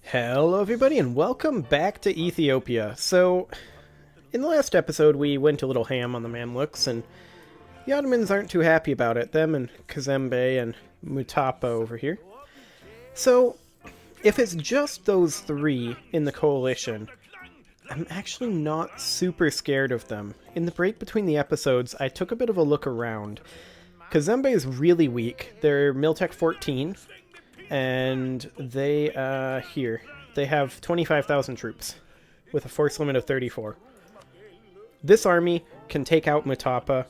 Hello everybody and welcome back to Ethiopia. So, in the last episode we went a little ham on the Mamluks and the Ottomans aren't too happy about it, them and Kazembe and Mutapa over here. So, if it's just those three in the coalition, I'm actually not super scared of them. In the break between the episodes, I took a bit of a look around. Kazembe is really weak. They're Miltech 14. And they, they have 25,000 troops, with a force limit of 34. This army can take out Mutapa,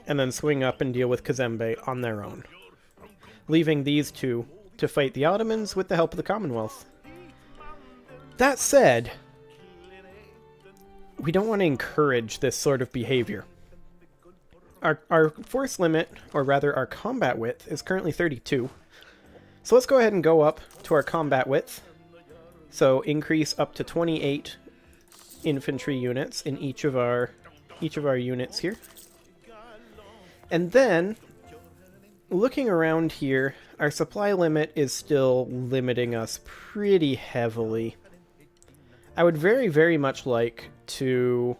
and then swing up and deal with Kazembe on their own, leaving these two to fight the Ottomans with the help of the Commonwealth. That said, we don't want to encourage this sort of behavior. Our force limit, or rather our combat width, is currently 32. So let's go ahead and go up to our combat width. So increase up to 28 infantry units in each of our units here. And then, looking around here, our supply limit is still limiting us pretty heavily. I would very, very much like to...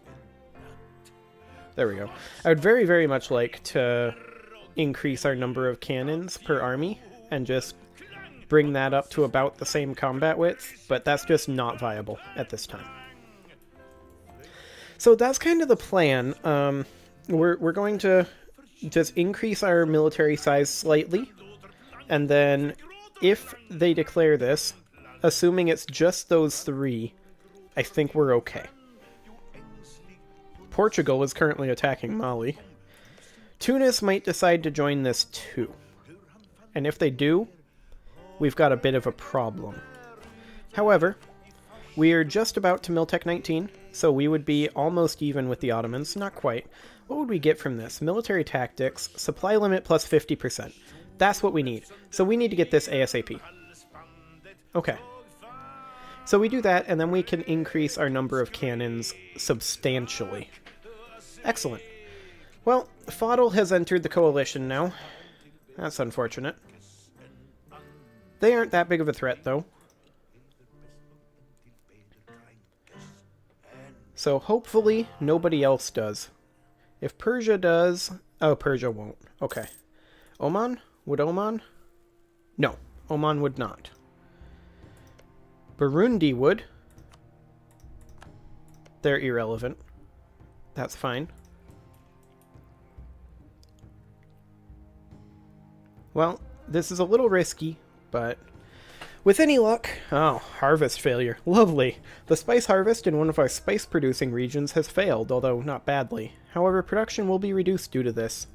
There we go. I would very, very much like to increase our number of cannons per army and just bring that up to about the same combat width, but that's just not viable at this time. So that's kind of the plan. We're going to just increase our military size slightly, and then if they declare this, assuming it's just those three, I think we're okay. Portugal is currently attacking Mali. Tunis might decide to join this too. And if they do, we've got a bit of a problem. However, we are just about to Miltech 19, so we would be almost even with the Ottomans. Not quite. What would we get from this? Military tactics, supply limit plus 50%. That's what we need. So we need to get this ASAP. Okay. So we do that, and then we can increase our number of cannons substantially. Excellent. Well, Fadl has entered the coalition now. That's unfortunate. They aren't that big of a threat, though. So hopefully nobody else does. If Persia does... Oh, Persia won't. Okay. Oman? Would Oman? No, Oman would not. Burundi would. They're irrelevant. That's fine. Well, this is a little risky, but with any luck... Oh, harvest failure. Lovely. The spice harvest in one of our spice-producing regions has failed, although not badly. However, production will be reduced due to this.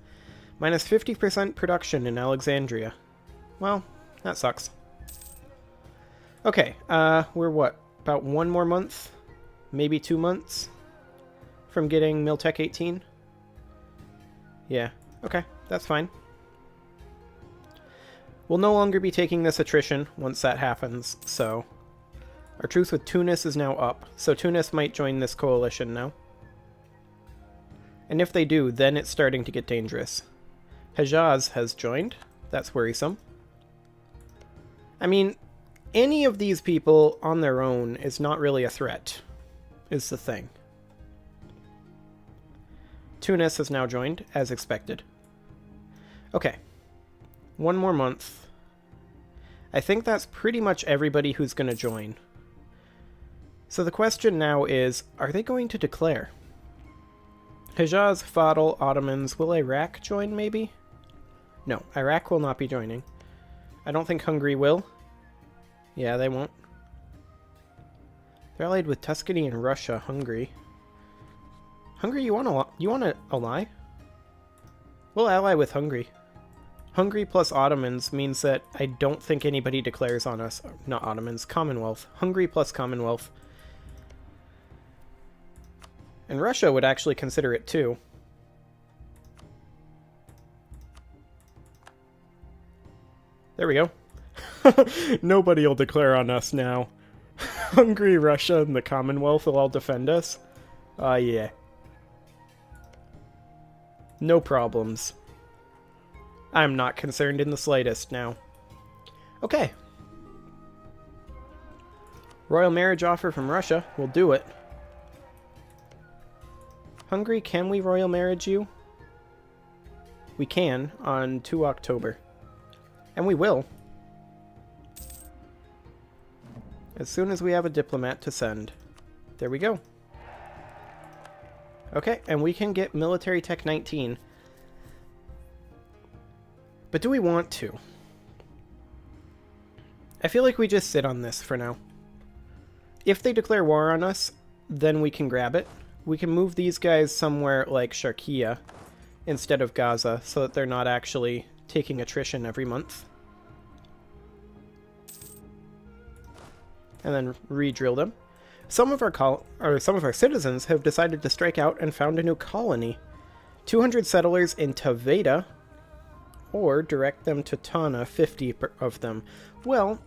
Minus 50% production in Alexandria. Well, that sucks. Okay, we're what? About one more month? Maybe 2 months? From getting Miltech 18? Yeah, okay, that's fine. We'll no longer be taking this attrition once that happens, so... Our truce with Tunis is now up, so Tunis might join this coalition now. And if they do, then it's starting to get dangerous. Hejaz has joined. That's worrisome. I mean, any of these people on their own is not really a threat, is the thing. Tunis has now joined, as expected. Okay. One more month. I think that's pretty much everybody who's going to join. So the question now is, are they going to declare? Hejaz, Fadl, Ottomans, will Iraq join maybe? No, Iraq will not be joining. I don't think Hungary will. Yeah, they won't. They're allied with Tuscany and Russia. Hungary. Hungary, you want to ally? We'll ally with Hungary. Hungary plus Ottomans means that I don't think anybody declares on us. Not Ottomans, Commonwealth. Hungary plus Commonwealth. And Russia would actually consider it too. There we go. Nobody will declare on us now. Hungary, Russia, and the Commonwealth will all defend us. Yeah. No problems. I'm not concerned in the slightest now. Okay. Royal marriage offer from Russia. We'll do it. Hungary, can we royal marriage you? We can on 2 October. And we will. As soon as we have a diplomat to send. There we go. Okay, and we can get military tech 19. But do we want to? I feel like we just sit on this for now. If they declare war on us, then we can grab it. We can move these guys somewhere like Sharkia instead of Gaza so that they're not actually taking attrition every month. And then re-drill them. Some of our citizens have decided to strike out and found a new colony. 200 settlers in Taveta, or direct them to Tana, 50 of them. Well,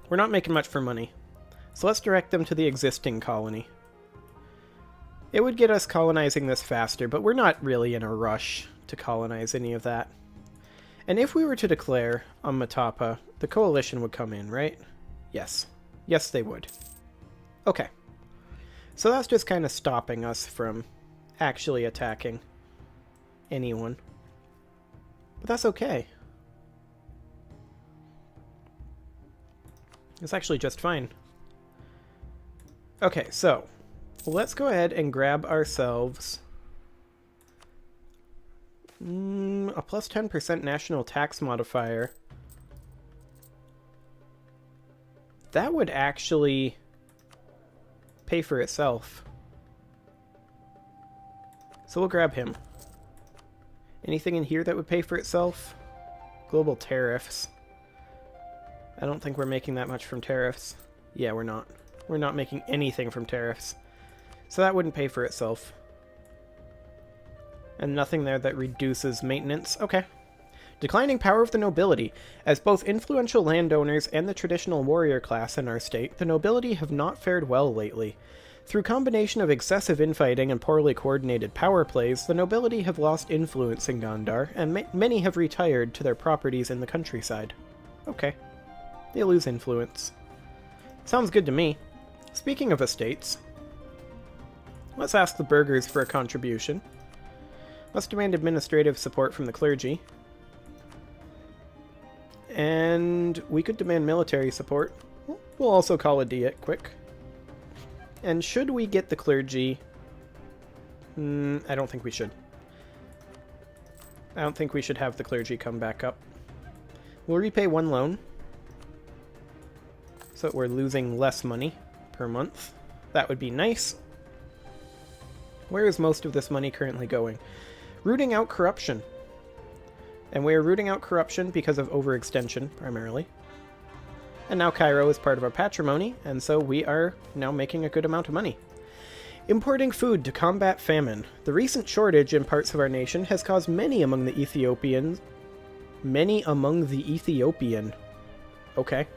we're not making much for money, so let's direct them to the existing colony. It would get us colonizing this faster, but we're not really in a rush to colonize any of that. And if we were to declare on Matapa, the coalition would come in, right? Yes. Yes, they would. Okay. So that's just kind of stopping us from actually attacking anyone. But that's okay. It's actually just fine. Okay, so let's go ahead and grab ourselves a plus 10% national tax modifier. That would actually pay for itself. So we'll grab him. Anything in here that would pay for itself? Global tariffs. I don't think we're making that much from tariffs. Yeah, we're not. We're not making anything from tariffs. So that wouldn't pay for itself. And nothing there that reduces maintenance. Okay. Declining power of the nobility. As both influential landowners and the traditional warrior class in our state, the nobility have not fared well lately. Through combination of excessive infighting and poorly coordinated power plays, the nobility have lost influence in Gondar, and many have retired to their properties in the countryside. Okay. They lose influence. Sounds good to me. Speaking of estates, let's ask the burghers for a contribution. Let's demand administrative support from the clergy. And we could demand military support. We'll also call a diet quick. And should we get the clergy? I don't think we should. I don't think we should have the clergy come back up. We'll repay one loan, so that we're losing less money per month. That would be nice. Where is most of this money currently going? Rooting out corruption. And we are rooting out corruption because of overextension, primarily. And now Cairo is part of our patrimony, and so we are now making a good amount of money. Importing food to combat famine. The recent shortage in parts of our nation has caused many among the Ethiopian... Okay.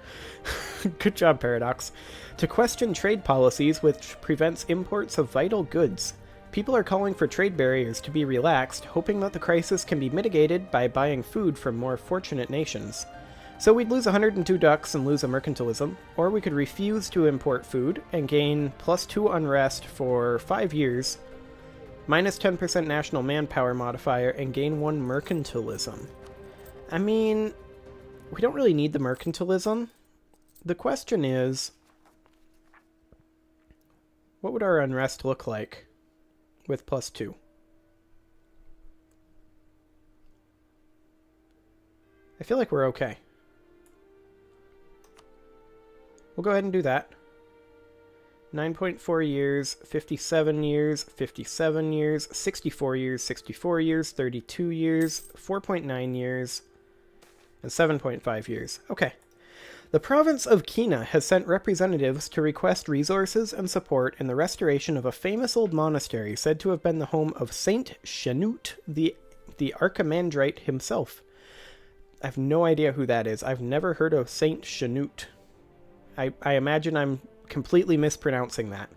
Good job, Paradox. To question trade policies which prevents imports of vital goods. People are calling for trade barriers to be relaxed, hoping that the crisis can be mitigated by buying food from more fortunate nations. So we'd lose 102 ducks and lose a mercantilism, or we could refuse to import food and gain +2 unrest for 5 years, minus 10% national manpower modifier, and gain 1 mercantilism. I mean, we don't really need the mercantilism. The question is, what would our unrest look like with +2? I feel like we're okay. We'll go ahead and do that. 9.4 years, 57 years, 57 years, 64 years, 64 years, 32 years, 4.9 years, and 7.5 years. Okay. The province of Kina has sent representatives to request resources and support in the restoration of a famous old monastery said to have been the home of Saint Shenut, the Archimandrite himself. I have no idea who that is. I've never heard of Saint Shenut. I imagine I'm completely mispronouncing that.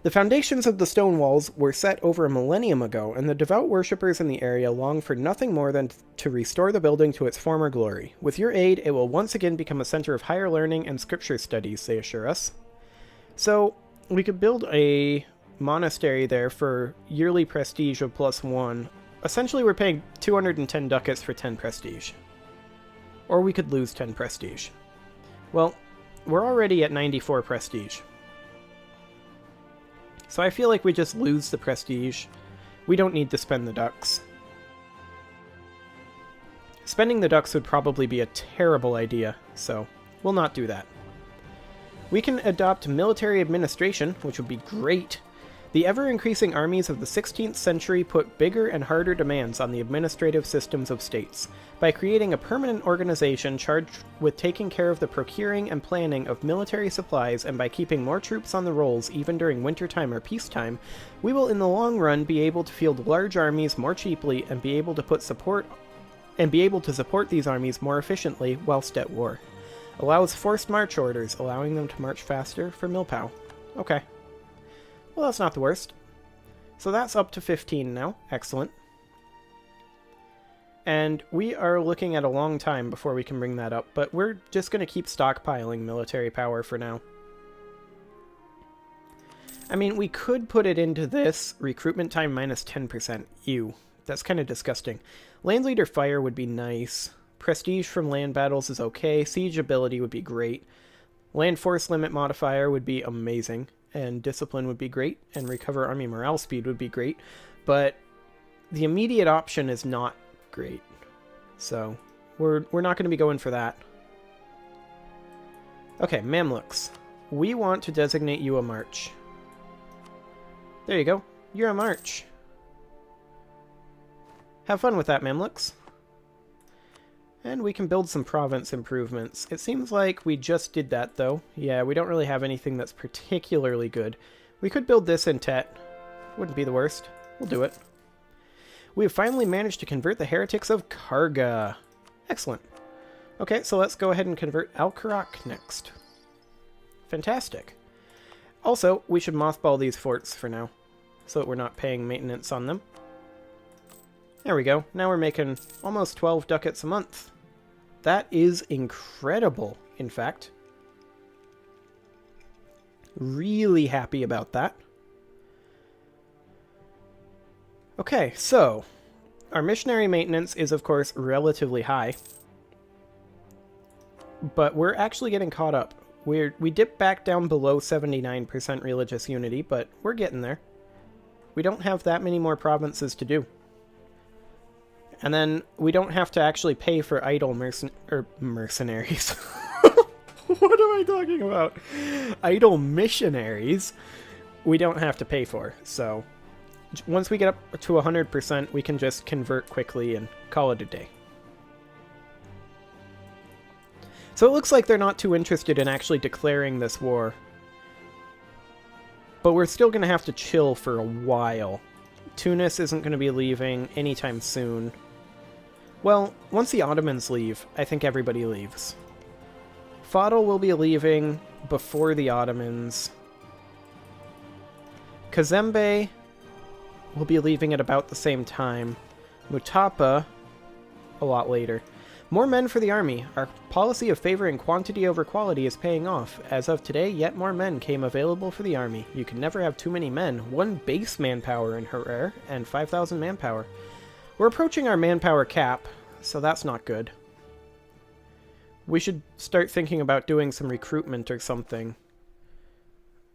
The foundations of the stone walls were set over a millennium ago, and the devout worshippers in the area long for nothing more than to restore the building to its former glory. With your aid, it will once again become a center of higher learning and scripture studies, they assure us. So, we could build a monastery there for yearly prestige of +1. Essentially, we're paying 210 ducats for 10 prestige. Or we could lose 10 prestige. Well, we're already at 94 prestige. So I feel like we just lose the prestige. We don't need to spend the ducks. Spending the ducks would probably be a terrible idea, so we'll not do that. We can adopt military administration, which would be great. The ever-increasing armies of the 16th century put bigger and harder demands on the administrative systems of states. By creating a permanent organization charged with taking care of the procuring and planning of military supplies, and by keeping more troops on the rolls even during wintertime or peacetime, we will in the long run be able to field large armies more cheaply and be able to support these armies more efficiently whilst at war. Allows forced march orders, allowing them to march faster for Milpow. Okay. Well, that's not the worst. So that's up to 15 now. Excellent. And we are looking at a long time before we can bring that up, but we're just going to keep stockpiling military power for now. I mean, we could put it into this. Recruitment time minus 10%. Ew. That's kind of disgusting. Land Leader Fire would be nice. Prestige from land battles is okay. Siege ability would be great. Land Force Limit modifier would be amazing. And Discipline would be great. And Recover Army Morale Speed would be great. But the immediate option is not great. So we're not going to be going for that. Okay, Mamluks. We want to designate you a march. There you go. You're a march. Have fun with that, Mamluks. And we can build some province improvements. It seems like we just did that, though. Yeah, we don't really have anything that's particularly good. We could build this in Tet. Wouldn't be the worst. We'll do it. We have finally managed to convert the heretics of Karga. Excellent. Okay, so let's go ahead and convert Alcarak next. Fantastic. Also, we should mothball these forts for now, so that we're not paying maintenance on them. There we go. Now we're making almost 12 ducats a month. That is incredible, in fact. Really happy about that. Okay, so our missionary maintenance is, of course, relatively high. But we're actually getting caught up. We dip back down below 79% religious unity, but we're getting there. We don't have that many more provinces to do. And then we don't have to actually pay for idle mercenaries. What am I talking about? Idle missionaries we don't have to pay for. So once we get up to 100%, we can just convert quickly and call it a day. So it looks like they're not too interested in actually declaring this war. But we're still going to have to chill for a while. Tunis isn't going to be leaving anytime soon. Well, once the Ottomans leave, I think everybody leaves. Fadal will be leaving before the Ottomans. Kazembe will be leaving at about the same time. Mutapa, a lot later. More men for the army. Our policy of favoring quantity over quality is paying off. As of today, yet more men came available for the army. You can never have too many men. 1 base manpower in Harar and 5,000 manpower. We're approaching our manpower cap, so that's not good. We should start thinking about doing some recruitment or something.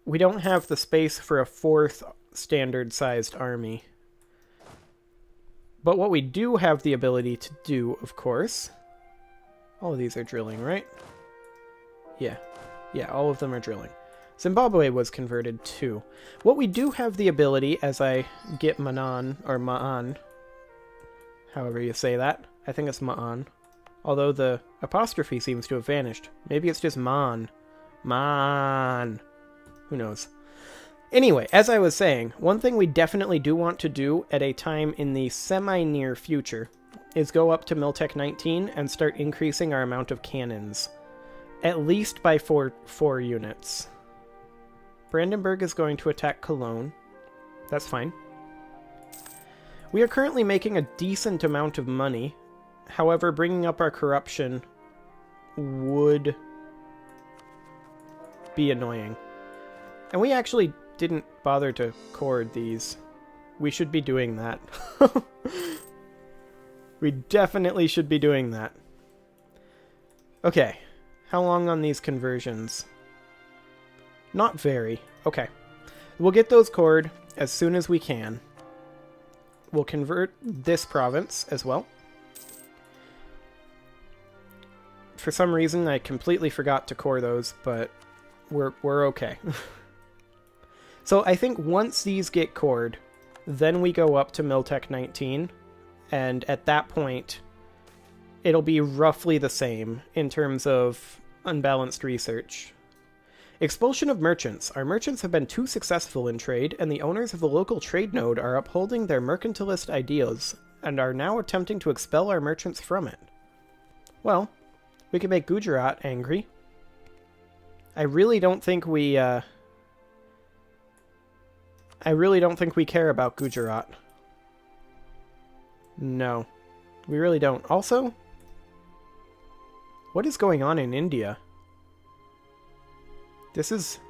We don't have the space for a 4th standard-sized army. But what we do have the ability to do, of course... All of these are drilling, right? Yeah. Yeah, all of them are drilling. Zimbabwe was converted too. What we do have the ability, as I get Manan, or Ma'an, however you say that. I think it's Ma'an. Although the apostrophe seems to have vanished. Maybe it's just Man. Man. Who knows? Anyway, as I was saying, one thing we definitely do want to do at a time in the semi-near future is go up to Miltech 19 and start increasing our amount of cannons. At least by four units. Brandenburg is going to attack Cologne. That's fine. We are currently making a decent amount of money. However, bringing up our corruption would be annoying. And we actually didn't bother to chord these. We should be doing that. We definitely should be doing that. Okay. How long on these conversions? Not very. Okay. We'll get those chord as soon as we can. We'll convert this province as well. For some reason, I completely forgot to core those, but we're okay. So I think once these get cored, then we go up to Miltech 19, and at that point, it'll be roughly the same in terms of unbalanced research. Expulsion of merchants. Our merchants have been too successful in trade, and the owners of the local trade node are upholding their mercantilist ideals, and are now attempting to expel our merchants from it. Well, we can make Gujarat angry. I really don't think we care about Gujarat. No. We really don't. Also, what is going on in India? This is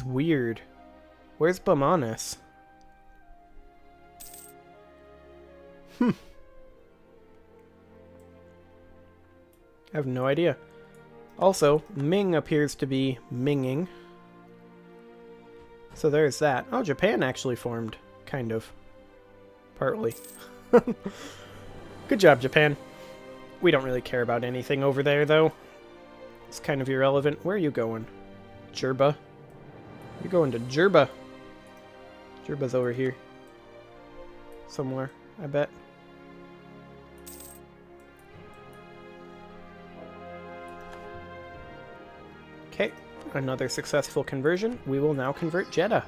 weird. Where's Bamanas? I have no idea. Also, Ming appears to be Minging. So there's that. Oh, Japan actually formed. Kind of. Partly. Good job, Japan. We don't really care about anything over there, though. It's kind of irrelevant. Where are you going? Jerba. You're going to Jerba. Jerba's over here. Somewhere, I bet. Okay, another successful conversion. We will now convert Jeddah.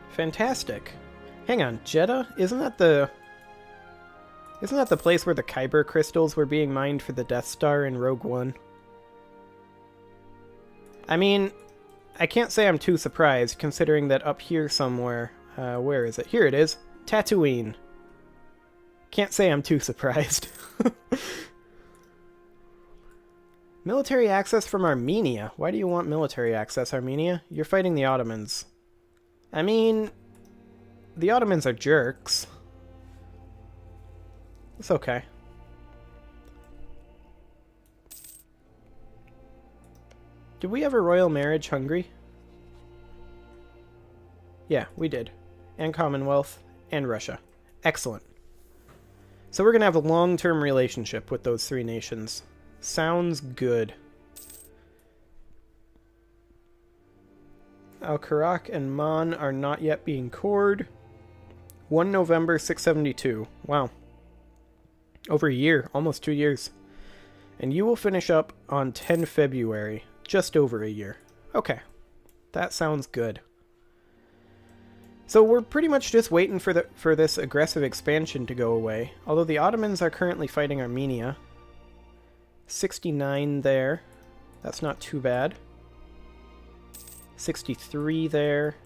Fantastic. Hang on, Jeddah? Isn't that the place where the Kyber crystals were being mined for the Death Star in Rogue One? I mean, I can't say I'm too surprised, considering that up here somewhere... where is it? Here it is. Tatooine. Can't say I'm too surprised. Military access from Armenia. Why do you want military access, Armenia? You're fighting the Ottomans. I mean, the Ottomans are jerks. It's okay. Did we have a royal marriage Hungary? Yeah, we did. And Commonwealth, and Russia. Excellent. So we're going to have a long-term relationship with those three nations. Sounds good. Al-Karak and Man are not yet being cored. 1 November 672. Wow. Over a year. Almost 2 years. And you will finish up on 10 February. Just over a year. Okay. That sounds good. So we're pretty much just waiting for this aggressive expansion to go away. Although the Ottomans are currently fighting Armenia. 69 there. That's not too bad. 63 there.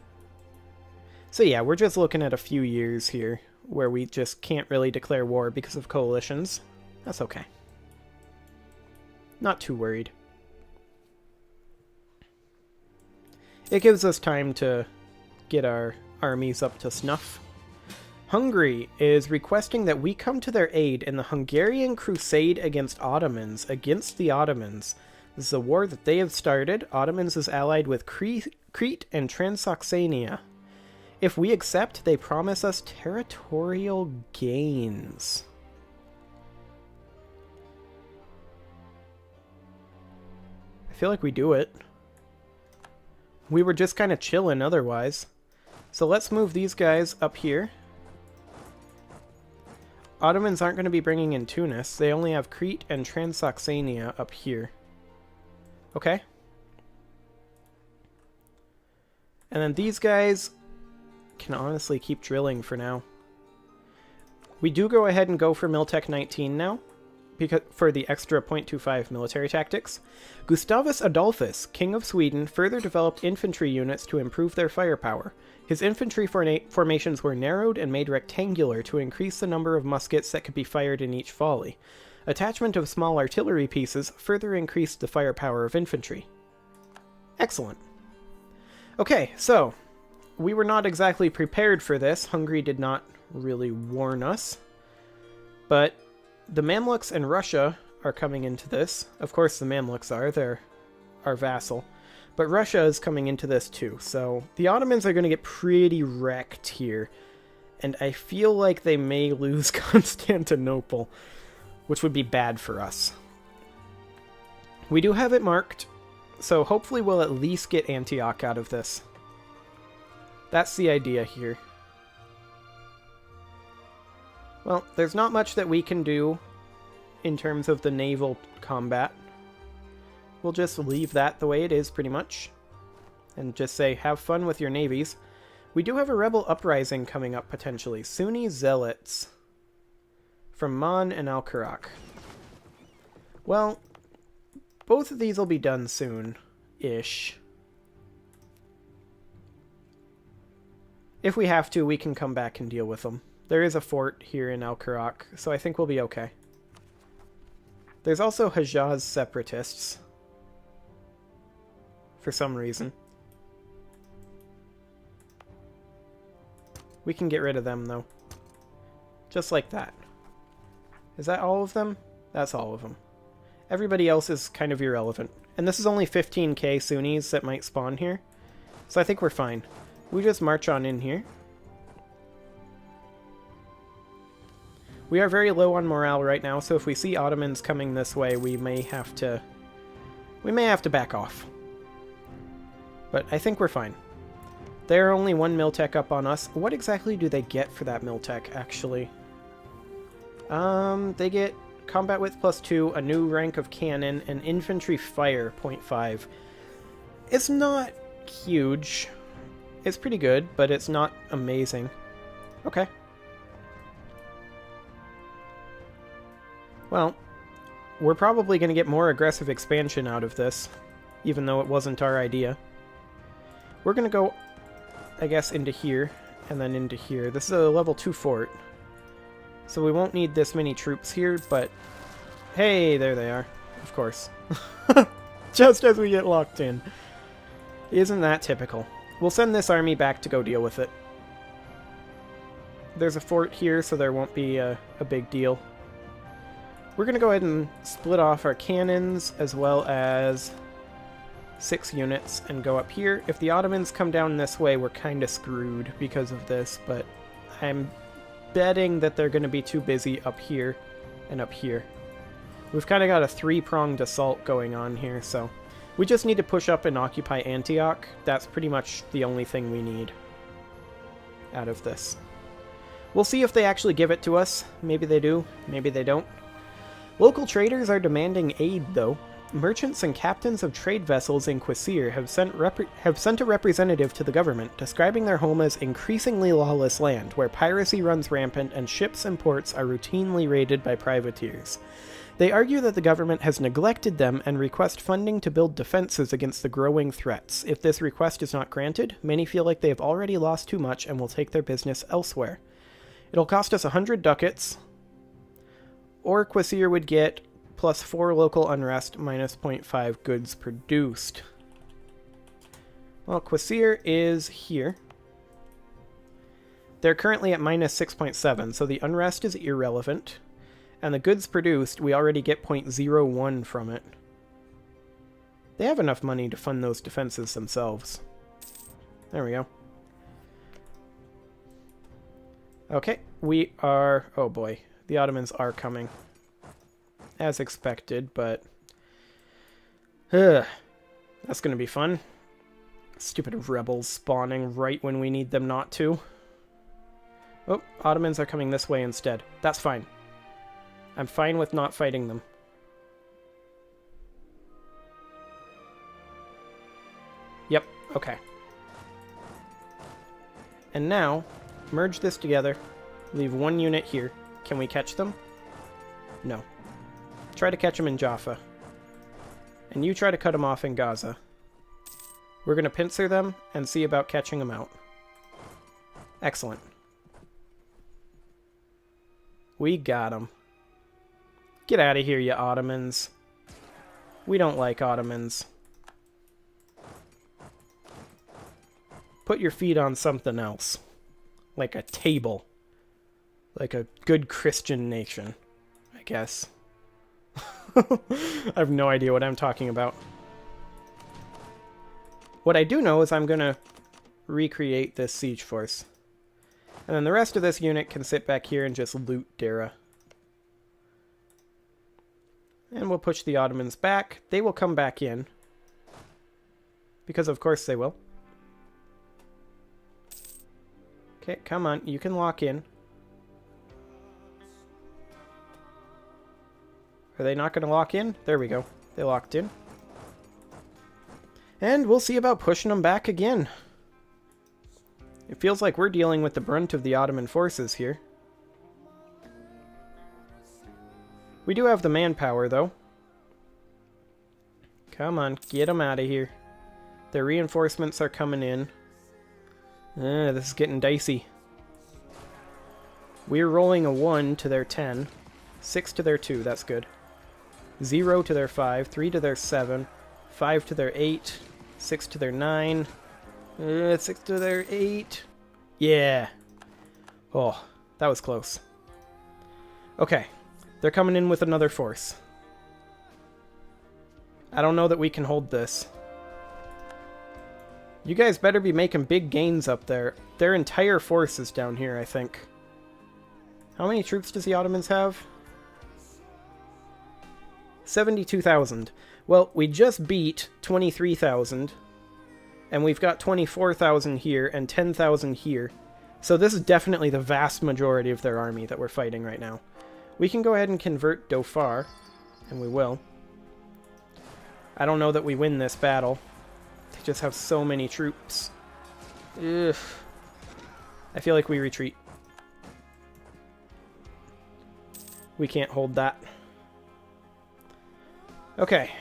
So yeah, we're just looking at a few years here where we just can't really declare war because of coalitions. That's okay. Not too worried. It gives us time to get our armies up to snuff. Hungary is requesting that we come to their aid in the Hungarian crusade against Ottomans, against the Ottomans. This is a war that they have started. Ottomans is allied with Crete and Transoxania. If we accept, they promise us territorial gains. I feel like we do it. We were just kind of chilling otherwise. So let's move these guys up here. Ottomans aren't going to be bringing in Tunis. They only have Crete and Transoxania up here. Okay. And then these guys can honestly keep drilling for now. We do go ahead and go for Miltech 19 now. for the extra 0.25 military tactics. Gustavus Adolphus, King of Sweden, further developed infantry units to improve their firepower. His infantry formations were narrowed and made rectangular to increase the number of muskets that could be fired in each volley. Attachment of small artillery pieces further increased the firepower of infantry. Excellent. Okay, so we were not exactly prepared for this. Hungary did not really warn us. But the Mamluks and Russia are coming into this. Of course the Mamluks are. They're our vassal. But Russia is coming into this too. So the Ottomans are going to get pretty wrecked here. And I feel like they may lose Constantinople, which would be bad for us. We do have it marked, so hopefully we'll at least get Antioch out of this. That's the idea here. Well, there's not much that we can do in terms of the naval combat. We'll just leave that the way it is, pretty much. And just say, have fun with your navies. We do have a rebel uprising coming up, potentially. Sunni Zealots from Man and Al-Karak. Well, both of these will be done soon-ish. If we have to, we can come back and deal with them. There is a fort here in Al-Karak, so I think we'll be okay. There's also Hejaz separatists. For some reason. We can get rid of them, though. Just like that. Is that all of them? That's all of them. Everybody else is kind of irrelevant. And this is only 15k Sunnis that might spawn here. So I think we're fine. We just march on in here. We are very low on morale right now, so if we see Ottomans coming this way, we may have to back off. But I think we're fine. They're only one Miltech up on us. What exactly do they get for that Miltech, actually? They get combat width +2, a new rank of cannon, and infantry fire 0.5. It's not huge. It's pretty good, but it's not amazing. Okay. Well, we're probably going to get more aggressive expansion out of this, even though it wasn't our idea. We're going to go, I guess, into here, and then into here. This is a level 2 fort, so we won't need this many troops here, but hey, there they are, of course. Just as we get locked in. Isn't that typical? We'll send this army back to go deal with it. There's a fort here, so there won't be a big deal. We're going to go ahead and split off our cannons, as well as 6 units, and go up here. If the Ottomans come down this way, we're kind of screwed because of this, but I'm betting that they're going to be too busy up here and up here. We've kind of got a 3-pronged assault going on here, so we just need to push up and occupy Antioch. That's pretty much the only thing we need out of this. We'll see if they actually give it to us. Maybe they do, maybe they don't. Local traders are demanding aid, though. Merchants and captains of trade vessels in Quasir have sent a representative to the government, describing their home as increasingly lawless land, where piracy runs rampant and ships and ports are routinely raided by privateers. They argue that the government has neglected them and request funding to build defenses against the growing threats. If this request is not granted, many feel like they have already lost too much and will take their business elsewhere. It'll cost us 100 ducats, or Quasir would get +4 local unrest, minus 0.5 goods produced. Well, Quasir is here. They're currently at minus 6.7, so the unrest is irrelevant. And the goods produced, we already get 0.01 from it. They have enough money to fund those defenses themselves. There we go. Okay, we are... oh boy, the Ottomans are coming. As expected, but... that's gonna be fun. Stupid rebels spawning right when we need them not to. Oh, Ottomans are coming this way instead. That's fine. I'm fine with not fighting them. Yep, okay. And now, merge this together. Leave one unit here. Can we catch them? No. Try to catch him in Jaffa. And you try to cut him off in Gaza. We're going to pincer them and see about catching them out. Excellent. We got him. Get out of here, you Ottomans. We don't like Ottomans. Put your feet on something else. Like a table. Like a good Christian nation, I guess. I have no idea what I'm talking about. What I do know is I'm going to recreate this siege force. And then the rest of this unit can sit back here and just loot Dara. And we'll push the Ottomans back. They will come back in. Because of course they will. Okay, come on. You can lock in. Are they not going to lock in? There we go. They locked in. And we'll see about pushing them back again. It feels like we're dealing with the brunt of the Ottoman forces here. We do have the manpower, though. Come on, get them out of here. Their reinforcements are coming in. This is getting dicey. We're rolling a 1 to their 10. 6 to their 2, that's good. 0 to their 5, 3 to their 7, 5 to their 8, 6 to their 9, 6 to their 8. Yeah. Oh, that was close. Okay, they're coming in with another force. I don't know that we can hold this. You guys better be making big gains up there. Their entire force is down here, I think. How many troops does the Ottomans have? 72,000. Well, we just beat 23,000. And we've got 24,000 here and 10,000 here. So this is definitely the vast majority of their army that we're fighting right now. We can go ahead and convert Dhofar. And we will. I don't know that we win this battle. They just have so many troops. Ugh. I feel like we retreat. We can't hold that. Okay.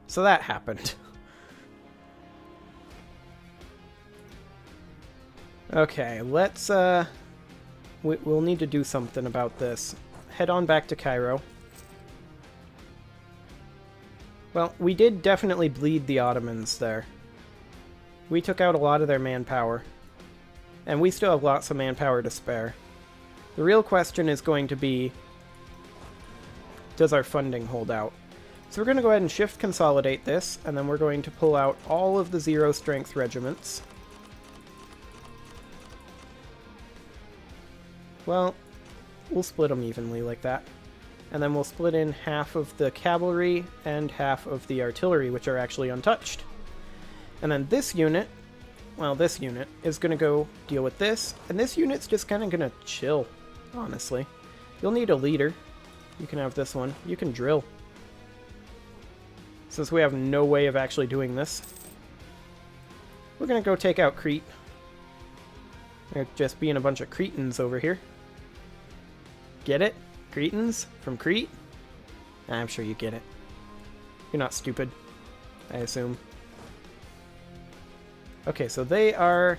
So that happened. Okay, let's, we'll need to do something about this. Head on back to Cairo. Well, we did definitely bleed the Ottomans there. We took out a lot of their manpower. And we still have lots of manpower to spare. The real question is going to be, does our funding hold out? So we're going to go ahead and shift consolidate this, and then we're going to pull out all of the 0 strength regiments. Well, we'll split them evenly like that. And then we'll split in half of the cavalry and half of the artillery, which are actually untouched. And then this unit, well, this unit is going to go deal with this, and this unit's just kind of going to chill, honestly. You'll need a leader. You can have this one. You can drill. Since we have no way of actually doing this, we're going to go take out Crete. They're just being a bunch of Cretans over here. Get it? Cretans? From Crete? I'm sure you get it. You're not stupid, I assume. Okay, so they are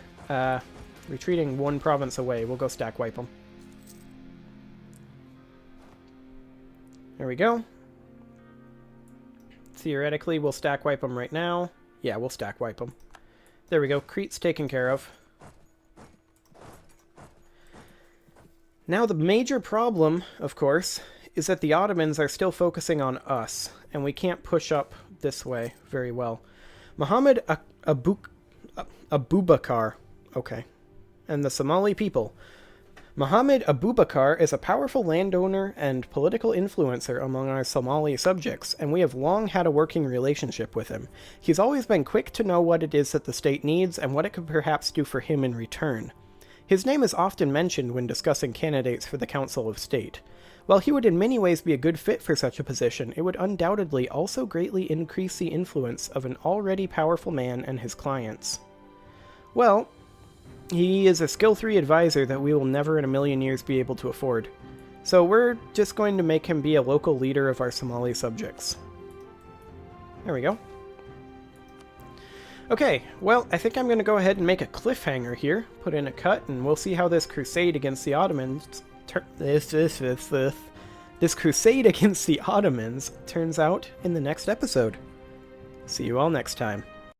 retreating one province away. We'll go stack wipe them. There we go. Theoretically, we'll stack wipe them right now. Yeah, we'll stack wipe them. There we go. Crete's taken care of. Now, the major problem, of course, is that the Ottomans are still focusing on us, and we can't push up this way very well. Muhammad Abubakar, okay, and the Somali people. Muhammad Abubakar is a powerful landowner and political influencer among our Somali subjects, and we have long had a working relationship with him. He's always been quick to know what it is that the state needs and what it could perhaps do for him in return. His name is often mentioned when discussing candidates for the Council of State. While he would in many ways be a good fit for such a position, it would undoubtedly also greatly increase the influence of an already powerful man and his clients. Well, he is a skill 3 advisor that we will never in a million years be able to afford. So we're just going to make him be a local leader of our Somali subjects. There we go. Okay, well, I think I'm going to go ahead and make a cliffhanger here, put in a cut, and we'll see how this crusade against the Ottomans... This crusade against the Ottomans turns out in the next episode. See you all next time.